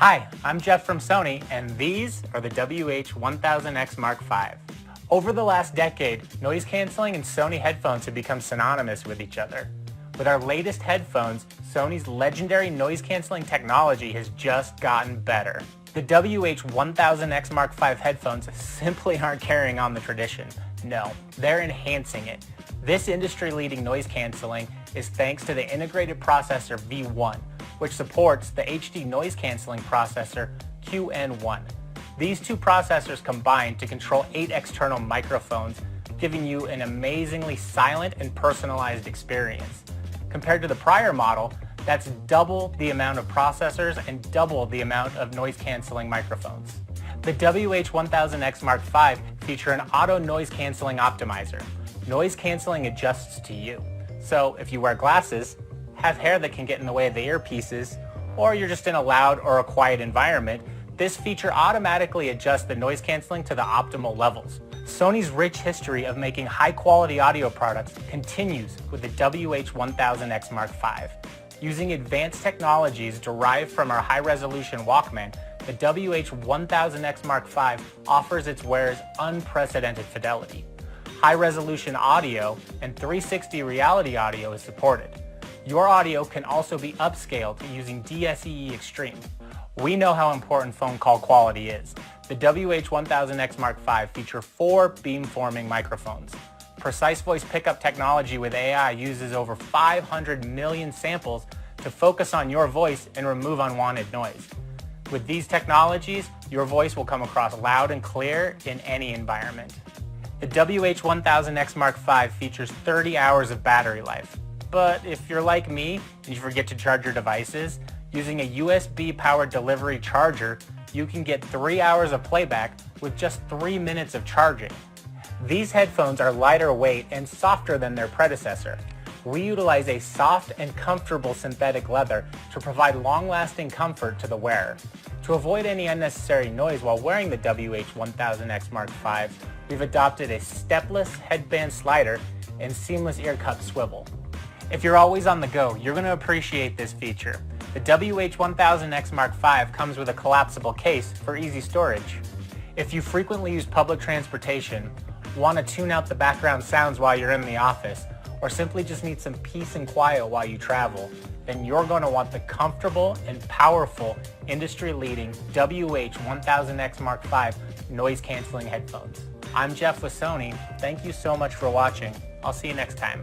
Hi, I'm Jeff from Sony, and these are the WH-1000XM5. Over the last decade, noise canceling and Sony headphones have become synonymous with each other. With our latest headphones, Sony's legendary noise canceling technology has just gotten better. The WH-1000XM5 headphones simply aren't carrying on the tradition. No, they're enhancing it. This industry-leading noise canceling is thanks to the integrated processor V1, which supports the HD noise canceling processor QN1. These two processors combine to control 8 external microphones, giving you an amazingly silent and personalized experience. Compared to the prior model, that's double the amount of processors and double the amount of noise canceling microphones. The WH-1000XM5 feature an auto noise canceling optimizer. Noise canceling adjusts to you. So if you wear glasses, have hair that can get in the way of the earpieces, or you're just in a loud or a quiet environment, this feature automatically adjusts the noise canceling to the optimal levels. Sony's rich history of making high-quality audio products continues with the WH-1000XM5. Using advanced technologies derived from our high-resolution Walkman, the WH-1000XM5 offers its wearers unprecedented fidelity. High-resolution audio and 360 reality audio is supported. Your audio can also be upscaled using DSEE Extreme. We know how important phone call quality is. The WH-1000XM5 features 4 beamforming microphones. Precise voice pickup technology with AI uses over 500 million samples to focus on your voice and remove unwanted noise. With these technologies, your voice will come across loud and clear in any environment. The WH-1000XM5 features 30 hours of battery life. But if you're like me and you forget to charge your devices, using a USB-powered delivery charger, you can get 3 hours of playback with just 3 minutes of charging. These headphones are lighter weight and softer than their predecessor. We utilize a soft and comfortable synthetic leather to provide long-lasting comfort to the wearer. To avoid any unnecessary noise while wearing the WH-1000XM5, we've adopted a stepless headband slider and seamless ear cup swivel. If you're always on the go, you're going to appreciate this feature. The WH-1000XM5 comes with a collapsible case for easy storage. If you frequently use public transportation, want to tune out the background sounds while you're in the office, or simply just need some peace and quiet while you travel, then you're going to want the comfortable and powerful industry-leading WH-1000XM5 noise-canceling headphones. I'm Jeff with Sony. Thank you so much for watching. I'll see you next time.